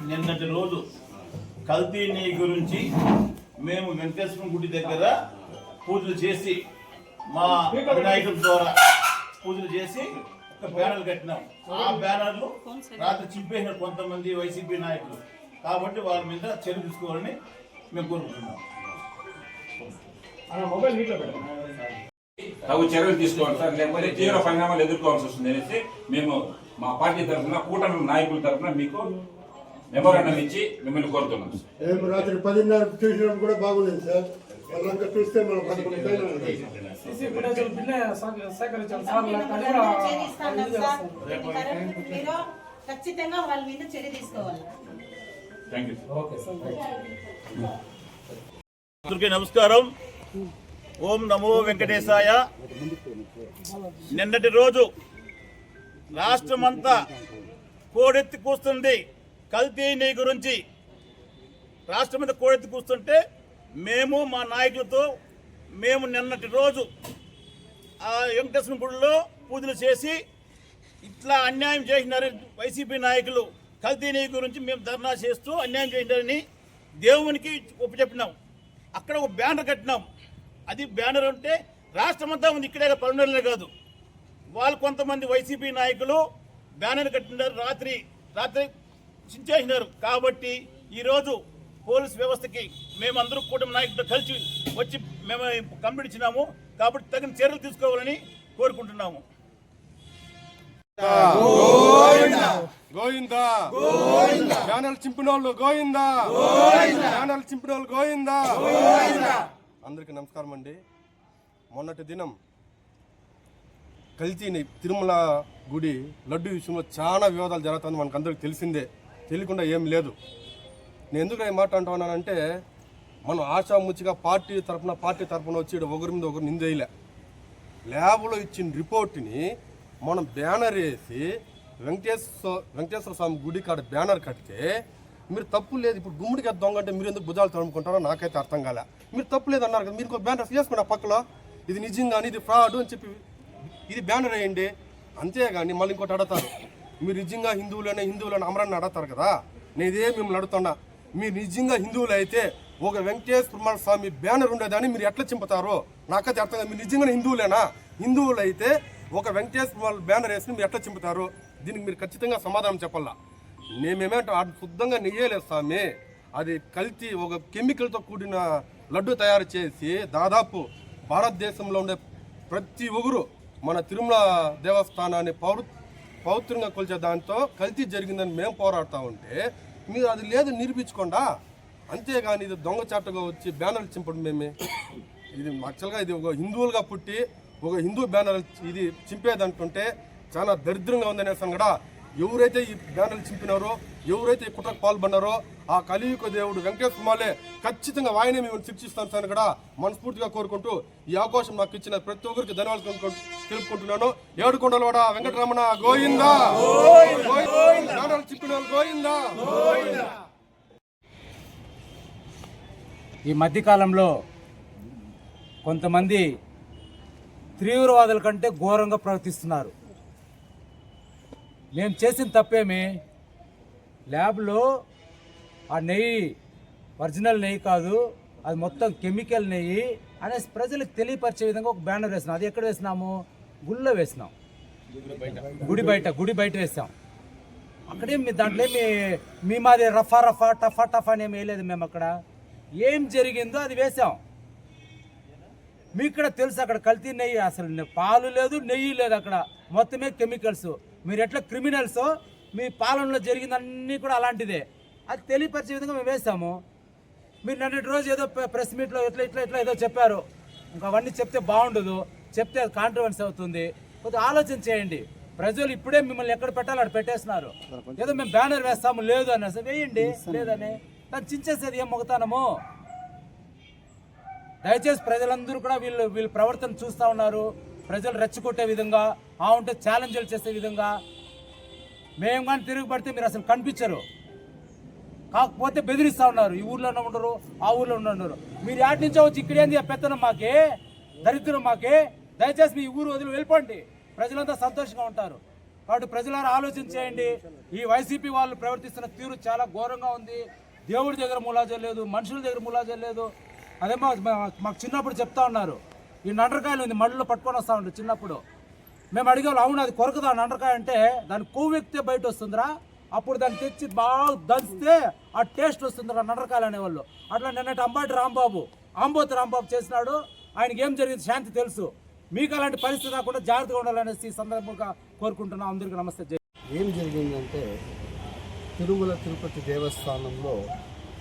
నిన్నటి రోజు కల్తీ నెయ్యి గురించి మేము వెంకటేశ్వర గుడి దగ్గర పూజలు చేసి మా వినాయకుడి ద్వారా పూజలు చేసి ఒక బ్యానర్లు కట్టినాం. ఆ బ్యానర్లు రాత్రి చింపేసినారు కొంతమంది వైసీపీ నాయకులు. కాబట్టి వాళ్ళ మీద చర్య తీసుకోవాలని మేము కోరుకుంటున్నాం. తగు చర్యలు తీసుకోవాలి సార్, లేకపోతే తీవ్ర పరిణామాలు ఎదుర్కోవాల్సి వస్తుంది అనేసి మేము మా పార్టీ తరఫున కూటమి నాయకుల తరఫున మీకు మెమోరాండం ఇచ్చి మిమ్మల్ని కోరుతున్నాం. రాత్రి 10:30 చూసినప్పుడు కూడా బాగుంది సార్. వాళ్ళంతా చూస్తే మనం 11 ఖచ్చితంగా వాళ్ళ మీద చర్య తీసుకోవాలి. అందరికీ నమస్కారం. ఓం నమో వెంకటేశాయ. నిన్నటి రోజు రాష్ట్రమంతా కోడెత్తి కూస్తుంది కల్తీ నెయ్యి గురించి. రాష్ట్రమంతా కోడెత్తి కూస్తుంటే మేము మా నాయకులతో నిన్నటి రోజు ఆ వెంకటేశ్వర గుడిలో పూజలు చేసి ఇట్లా అన్యాయం చేసినారు వైసీపీ నాయకులు. కల్తీ నెయ్యి గురించి మేము ధర్నా చేస్తూ అన్యాయం చేసినారని దేవునికి ఒప్పుచెప్పినాం. అక్కడ ఒక బ్యానర్ కట్టినాం. అది బ్యానర్ అంటే రాష్ట్రమంతా ఉంది, ఇక్కడే పల్నాడులో కాదు. వాళ్ళు కొంతమంది వైసీపీ నాయకులు బ్యానర్ కట్టినారు, రాత్రి చించేసినారు. కాబట్టి ఈరోజు పోలీస్ వ్యవస్థకి మేమందరూ కూటమి నాయకులతో కలిసి వచ్చి మేము కంప్లైంట్ ఇచ్చినాము. కాబట్టి తగిన చర్యలు తీసుకోవాలని కోరుకుంటున్నాము. గోయిందా బ్యానర్లు చింపినోళ్ళు గోయిందా, బ్యానర్లు చింపినోళ్ళు గోయిందా. అందరికీ నమస్కారం అండి. మొన్నటి దినం కల్తీ తిరుమల గుడి లడ్డు విషయంలో చాలా వివాదాలు జరుగుతుంది, మనకు అందరికి తెలిసిందే. తెలియకుండా ఏం లేదు. నేను ఎందుకు ఈ మాట అంటున్నానంటే, మనం ఆశాముచ్చిగా పార్టీ తరఫున వచ్చి ఒకరి మీద ఒకరు నిందేయలే. ల్యాబ్లో ఇచ్చిన రిపోర్ట్ని మనం బ్యానర్ వేసి వెంకటేశ్వర స్వామి గుడి కాడ బ్యానర్ కడితే మీరు తప్పు లేదు. ఇప్పుడు గుమ్మడికి దొంగ అంటే మీరు ఎందుకు భుజాలు తడుముకుంటారో నాకైతే అర్థం కాలే. మీరు తప్పు లేదు అన్నారు కదా, మీరు బ్యానర్ వేసుకున్న పక్కలో ఇది నిజంగాని ఇది ఫ్రాడ్ అని చెప్పి ఇది బ్యానర్ వేయండి. అంతేగాని మళ్ళీ ఇంకోటి అడుగుతారు, మీరు నిజంగా హిందువులని అమరాన్ని అడుగుతారు కదా. నేను ఇదే మిమ్మల్ని అడుగుతున్నా, మీరు నిజంగా హిందువులు అయితే ఒక వెంకటేశ్వర స్వామి బ్యానర్ ఉండేదాన్ని మీరు ఎట్లా చింపుతారో నాకైతే అర్థం కాదు. మీరు నిజంగా హిందువులేనా? హిందువులు అయితే ఒక వెంకటేశ్వర బ్యానర్ వేసి మీరు ఎట్లా చింపుతారు? దీనికి మీరు ఖచ్చితంగా సమాధానం చెప్పాలా. మేమేమంటే శుద్ధంగా నెయ్యలేదు స్వామి, అది కల్తీ ఒక కెమికల్తో కూడిన లడ్డు తయారు చేసి దాదాపు భారతదేశంలో ఉండే ప్రతి ఒక్కరు మన తిరుమల దేవస్థానాన్ని పవిత్రంగా కొలిచే దాంతో కల్తీ జరిగిందని మేము పోరాడుతూ ఉంటే మీరు అది లేదు నిరూపించుకోండా. అంతేగాని ఇది దొంగచాటుగా వచ్చి బ్యానర్లు చింపడం మేమే. ఇది యాక్చువల్గా ఇది ఒక హిందువులుగా పుట్టి ఒక హిందూ బ్యానర్ ఇది చింపేదంటుంటే చాలా దరిద్రంగా ఉందనేసాను కూడా. ఎవరైతే ఈ బ్యానర్లు చింపినారో, ఎవరైతే ఈ కుట్రకు పాల్పడినారో ఆ కలియుగ దేవుడు వెంకటేశ్వరమాలే ఖచ్చితంగా ఆయనే మిమ్మల్ని శిక్షిస్తాను సార్ కూడా మనస్ఫూర్తిగా కోరుకుంటూ ఈ అవకాశం నాకు ఇచ్చిన ప్రతి ఒక్కరికి ధన్యవాదాలు తెలుపుకుంటున్నాను. ఏడుకొండలవాడ వెంకటరమణ గోయిందా, బ్యానర్లు చింపిన గోయిందా. ఈ మధ్యకాలంలో కొంతమంది తీవ్రవాదుల కంటే ఘోరంగా ప్రవర్తిస్తున్నారు. మేము చేసిన తప్పేమి, ల్యాబ్లో ఆ నెయ్యి ఒరిజినల్ నెయ్యి కాదు, అది మొత్తం కెమికల్ నెయ్యి అనేసి ప్రజలకు తెలియపరిచే విధంగా ఒక బ్యానర్ వేసినాం. అది ఎక్కడ వేసినాము? గుళ్ళో వేసినాం, గుడి బయట వేసాం. అక్కడే దాంట్లో మీ మాది రఫా టఫా అని ఏమి వేయలేదు. మేము అక్కడ ఏం జరిగిందో అది వేసాం. మీకు కూడా తెలుసు అక్కడ కల్తీ నెయ్యి, అసలు పాలు లేదు నెయ్యి లేదు, అక్కడ మొత్తమే కెమికల్స్. మీరు ఎట్లా క్రిమినల్సో మీ పాలనలో జరిగిందన్నీ కూడా అలాంటిదే. అది తెలియపరిచే విధంగా మేము వేసాము. మీరు నిన్నటి రోజు ఏదో ప్రెస్ మీట్లో ఇట్లా ఏదో చెప్పారు. ఇంకా అవన్నీ చెప్తే బాగుండదు, చెప్తే అది కాంట్రవర్సీ అవుతుంది. కొద్దిగా ఆలోచన చేయండి. ప్రజలు ఇప్పుడే మిమ్మల్ని ఎక్కడ పెట్టాలో అక్కడ పెట్టేస్తున్నారు. ఏదో మేము బ్యానర్ వేస్తాము లేదు అనేసి వేయండి, లేదని దాన్ని చించేసేది ఏం మొగతానము. దయచేసి ప్రజలందరూ కూడా వీళ్ళ ప్రవర్తన చూస్తూ ఉన్నారు. ప్రజలు రెచ్చగొట్టే విధంగా, ఉంటే ఛాలెంజ్లు చేసే విధంగా మేము కానీ తిరుగుబడితే మీరు అసలు కనిపించరు. కాకపోతే బెదిరిస్తూ ఉన్నారు. ఈ ఊర్లోనే ఉండరు, ఆ ఊర్లో ఉండరు. మీరు యాటి నుంచో వచ్చి ఇక్కడేంది పెత్తనం మాకే, దరిద్రం మాకే. దయచేసి మీ ఊరు వదిలి వెళ్ళిపోండి, ప్రజలంతా సంతోషంగా ఉంటారు. కాబట్టి ప్రజలారా ఆలోచన చేయండి. ఈ వైసీపీ వాళ్ళు ప్రవర్తిస్తున్న తీరు చాలా ఘోరంగా ఉంది. దేవుడి దగ్గర ములాజం లేదు, మనుషుల దగ్గర ములాజం లేదు. అదే మాకు చిన్నప్పుడు చెప్తా ఉన్నారు, ఈ నండ్రకాయలు ఉంది మళ్ళీ పట్టుకొని వస్తూ ఉంటారు చిన్నప్పుడు. మేము అడిగాం, అవును అది కొరకదా నండ్రకాయ అంటే, దాన్ని కొవ్వు ఎక్కితే బయట వస్తుందిరా, అప్పుడు దాన్ని తెచ్చి బాగా దంచితే ఆ టేస్ట్ వస్తుందిరా నండ్రకాయలు అనేవాళ్ళు. అట్లా నిన్నటి అంబోతి రాంబాబు చేసినాడు. ఆయనకి ఏం జరిగింది శాంతి తెలుసు. మీకు అలాంటి పరిస్థితి రాకుండా జాగ్రత్తగా ఉండాలనేసి సందర్భంగా కోరుకుంటున్నాం. అందరికీ నమస్తే. ఏం జరిగిందంటే తిరుమల తిరుపతి దేవస్థానంలో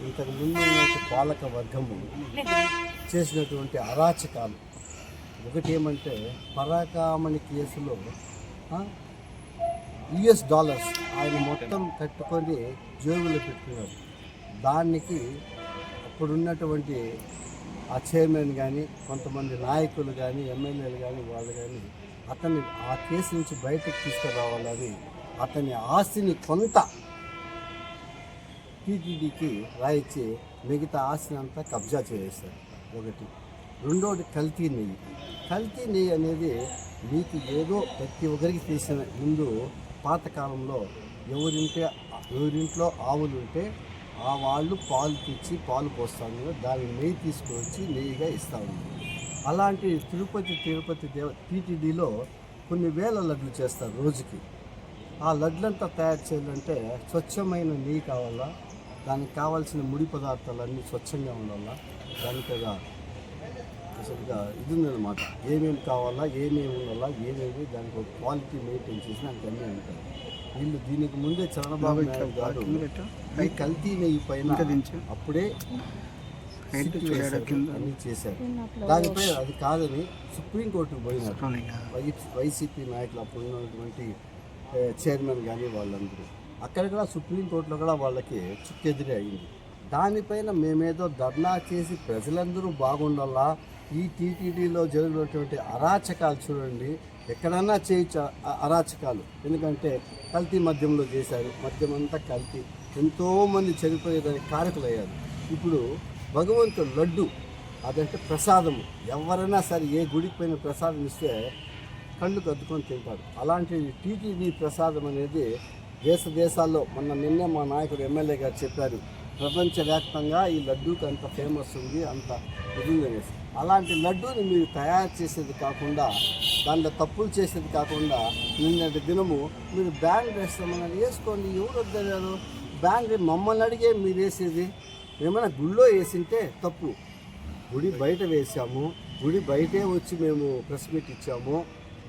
ఇంతకు ముందు ఉన్నటువంటి పాలక వర్గము చేసినటువంటి అరాచకాలు ఒకటి ఏమంటే, పరాకామణి కేసులో $US ఆయన మొత్తం కట్టుకొని జేబులో పెట్టుకున్నారు. దానికి అప్పుడున్నటువంటి ఆ చైర్మన్ కానీ, కొంతమంది నాయకులు కానీ, ఎమ్మెల్యేలు కానీ, వాళ్ళు కానీ అతన్ని ఆ కేసు నుంచి బయటకు తీసుకురావాలని అతని ఆస్తిని కొంత టీటీడీకి రాయించి మిగతా ఆస్తిని అంతా కబ్జా చేసేస్తారు. ఒకటి. రెండోది కల్తీ నెయ్యి అనేది మీకు ఏదో ప్రతి ఒక్కరికి తీసిన ముందు పాతకాలంలో ఎవరింట్లో ఆవులు ఉంటే ఆ వాళ్ళు పాలు తెచ్చి పాలు పోస్తాను, దాని నెయ్యి తీసుకొచ్చి నెయ్యిగా ఇస్తూ ఉంది. అలాంటి తిరుపతి టీటీడీలో కొన్ని వేల లడ్లు చేస్తారు రోజుకి. ఆ లడ్లంతా తయారు చేయాలంటే స్వచ్ఛమైన నెయ్యి కావాలా, దానికి కావాల్సిన ముడి పదార్థాలన్నీ స్వచ్ఛంగా ఉండాలా, దానికి అసలుగా ఇది ఉందన్నమాట. ఏమేమి కావాలా, ఏమేమి ఉండాలా, ఏమేమి దానికి ఒక క్వాలిటీ మెయింటైన్ చేసి దానికి అన్నీ ఉంటాయి. వీళ్ళు దీనికి ముందే చంద్రబాబు నాయుడు గారు ఈ కల్తీ నెయ్యి పైన అప్పుడే అన్నీ చేశారు. దానిపై అది కాదని సుప్రీంకోర్టుకు పోయినారు వైసీపీ నాయకులు, అప్పుడు ఉన్నటువంటి చైర్మన్ కానీ వాళ్ళందరూ. అక్కడ కూడా సుప్రీంకోర్టులో కూడా వాళ్ళకి చుక్కెదిరి అయింది. దానిపైన మేమేదో ధర్నా చేసి ప్రజలందరూ బాగుండాలా, ఈ టీటీడీలో జరిగినటువంటి అరాచకాలు చూడండి, ఎక్కడన్నా చేయొచ్చు అరాచకాలు. ఎందుకంటే కల్తీ మద్యంలో చేశారు, మద్యం అంతా కల్తీ, ఎంతోమంది చనిపోయేదానికి కారకులయ్యారు. ఇప్పుడు భగవంతుడు లడ్డు అదంటే ప్రసాదము, ఎవరైనా సరే ఏ గుడికి పోయిన ప్రసాదం ఇస్తే కళ్ళు కద్దుకొని తింటారు. అలాంటి టీటీడీ ప్రసాదం అనేది దేశాల్లో నిన్నే మా నాయకుడు ఎమ్మెల్యే గారు చెప్పారు, ప్రపంచవ్యాప్తంగా ఈ లడ్డూకి అంత ఫేమస్ ఉంది, అంత ఇది అనేసి. అలాంటి లడ్డూని మీరు తయారు చేసేది కాకుండా, దాంట్లో తప్పులు చేసేది కాకుండా, నిన్నటి దినము మీరు బ్యాన్ వేస్తామని వేసుకోండి, ఎవరు వద్దన్నారు? బ్యాన్ మమ్మల్ని అడిగే మీరు వేసేది. ఏమైనా గుళ్ళో వేసింటే తప్పు, గుడి బయట వేసాము, గుడి బయటే వచ్చి మేము ప్రెస్ మీట్ ఇచ్చాము,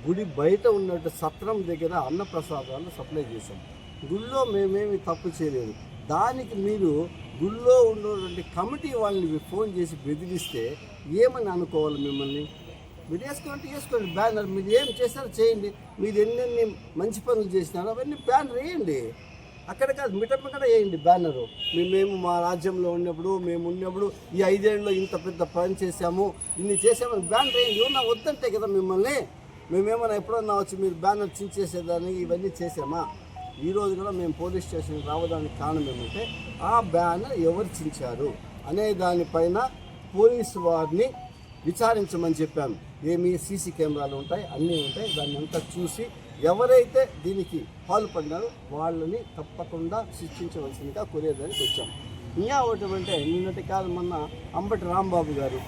గుడి బయట ఉన్నట్టు సత్రం దగ్గర అన్నప్రసాదాలు సప్లై చేశాము, గుళ్ళో మేమేమి తప్పు చేయలేదు. దానికి మీరు గుళ్ళో ఉన్నటువంటి కమిటీ వాళ్ళని ఫోన్ చేసి బెదిరిస్తే ఏమని అనుకోవాలి మిమ్మల్ని? మీరు వేసుకోండి బ్యానర్, మీరు ఏం చేస్తారో చేయండి, మీరు ఎన్నెన్ని మంచి పనులు చేసినారో అవన్నీ బ్యానర్ వేయండి. అక్కడ కాదు, మిటమిక్కడ వేయండి బ్యానరు. మేము మా రాజ్యంలో ఉన్నప్పుడు, మేము ఉన్నప్పుడు ఈ 5 ఏళ్ళలో ఇంత పెద్ద పని చేశాము, ఇన్ని చేసామని బ్యానర్ వేయండి. ఏమన్నా వద్దంటే కదా మిమ్మల్ని, మేమేమన్నా ఎప్పుడన్నా వచ్చి మీరు బ్యానర్ చించేసేదాన్ని ఇవన్నీ చేసామా? ఈరోజు కూడా మేము పోలీస్ స్టేషన్కి రావడానికి కారణం ఏమంటే, ఆ బ్యానర్ ఎవరు చించారు అనే దానిపైన పోలీసు వారిని విచారించమని చెప్పాను. ఏమి సీసీ కెమెరాలు ఉంటాయి, అన్నీ ఉంటాయి, దాన్ని అంతా చూసి ఎవరైతే దీనికి పాల్పడినారో వాళ్ళని తప్పకుండా శిక్షించవలసిందిగా కోరేదానికి వచ్చాం. ఇంకా ఒకటి అంటే, నిన్నటి కాలం మొన్న అంబటి రాంబాబు గారు,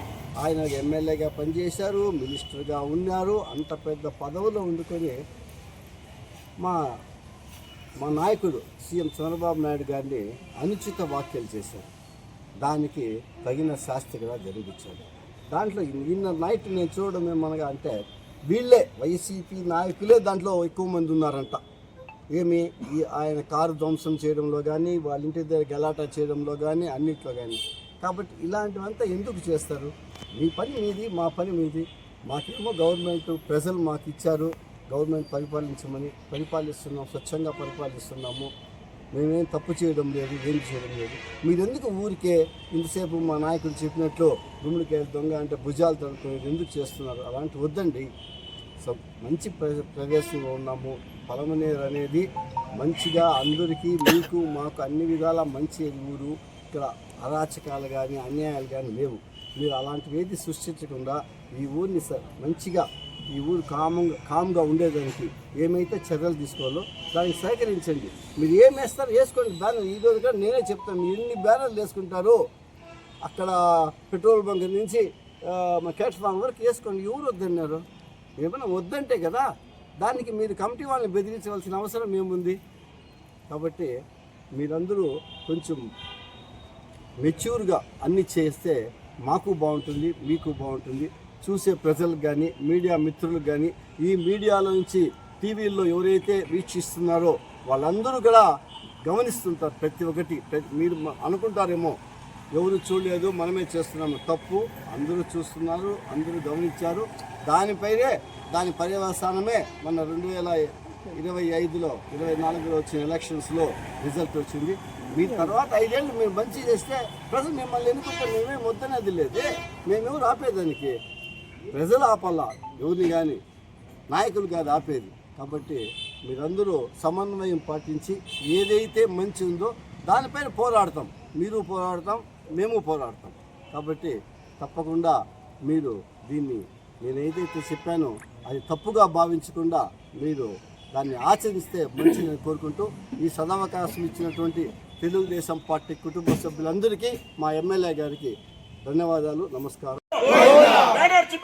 ఆయన ఎమ్మెల్యేగా పనిచేశారు, మినిస్టర్గా ఉన్నారు, అంత పెద్ద పదవిలో ఉండుకొని మా నాయకుడు సీఎం చంద్రబాబు నాయుడు గారిని అనుచిత వ్యాఖ్యలు చేశారు. దానికి తగిన శాస్తి కూడా జరిగించారు. దాంట్లో నిన్న నైట్ నేను చూడడం ఏమనగా అంటే, వీళ్ళే వైసీపీ నాయకులే దాంట్లో ఎక్కువ మంది ఉన్నారంట. ఏమి ఆయన కారు ధ్వంసం చేయడంలో కానీ, వాళ్ళ ఇంటి దగ్గర గలాటా చేయడంలో కానీ, అన్నిట్లో కానీ. కాబట్టి ఇలాంటివంతా ఎందుకు చేస్తారు? మీ పని మీది, మా పని మీది. మాకేమో గవర్నమెంట్ ప్రజలు మాకు ఇచ్చారు, గవర్నమెంట్ పరిపాలిస్తున్నాం, స్వచ్ఛంగా పరిపాలిస్తున్నాము, మేమేం తప్పు చేయడం లేదు, ఏం చేయడం లేదు. మీరెందుకు ఊరికే ఇంతసేపు మా నాయకుడు చెప్పినట్లు గుమ్మడికాయలు దొంగ అంటే భుజాలు తడుకునేది ఎందుకు చేస్తున్నారు? అలాంటి వద్దండి. మంచి ప్రదేశంలో ఉన్నాము. పలమనేరు అనేది మంచిగా అందరికీ, మీకు మాకు అన్ని విధాల మంచి ఊరు. ఇక్కడ అరాచకాలు కానీ అన్యాయాలు కానీ లేవు. మీరు అలాంటివి ఏది సృష్టించకుండా ఈ ఊరిని మంచిగా ఈ ఊరు కామ్గా ఉండేదానికి ఏమైతే చర్యలు తీసుకోవాలో దానికి సహకరించండి. మీరు ఏం వేస్తారో వేసుకోండి బ్యానర్. ఈ రోజు కూడా నేనే చెప్తాను, మీరు ఎన్ని బ్యానర్లు వేసుకుంటారు అక్కడ పెట్రోల్ బంక్ నుంచి మా క్యాట్ ఫామ్ వరకు వేసుకోండి. ఎవరు వద్దన్నారు? ఏమైనా వద్దంటే కదా దానికి మీరు కమిటీ వాళ్ళని బెదిరించవలసిన అవసరం ఏముంది? కాబట్టి మీరందరూ కొంచెం మెచ్యూర్గా అన్ని చేస్తే మాకు బాగుంటుంది, మీకు బాగుంటుంది, చూసే ప్రజలకు కానీ మీడియా మిత్రులకు కానీ ఈ మీడియాలో నుంచి టీవీల్లో ఎవరైతే వీక్షిస్తున్నారో వాళ్ళందరూ కూడా గమనిస్తుంటారు. ప్రతి ఒక్కటి మీరు అనుకుంటారేమో ఎవరు చూడలేదు మనమే చేస్తున్నాము, తప్పు. అందరూ చూస్తున్నారు, అందరూ గమనించారు. దానిపైనే దాని పర్యవసానమే మన 2025లో 24లో వచ్చిన ఎలక్షన్స్లో రిజల్ట్ వచ్చింది. మీ తర్వాత 5 ఏళ్ళు మీరు మంచి చేస్తే ప్రజలు మిమ్మల్ని ఎన్నుకుంటారు. మేమేం వద్దనేది లేదే, మేమెవరు ఆపేదానికి? ప్రజలు ఆపాల, ఎవరిని కానీ నాయకులు కాదు ఆపేది. కాబట్టి మీరందరూ సమన్వయం పాటించి ఏదైతే మంచి ఉందో దానిపైన పోరాడతాం. మీరు పోరాడతాం, మేము పోరాడతాం. కాబట్టి తప్పకుండా మీరు దీన్ని నేనేదైతే చెప్పానో అది తప్పుగా భావించకుండా మీరు దాన్ని ఆచరిస్తే మంచిదని కోరుకుంటూ ఈ సదవకాశం ఇచ్చినటువంటి తెలుగుదేశం పార్టీ కుటుంబ సభ్యులందరికీ మా ఎమ్మెల్యే గారికి ధన్యవాదాలు, నమస్కారం. కల్తీ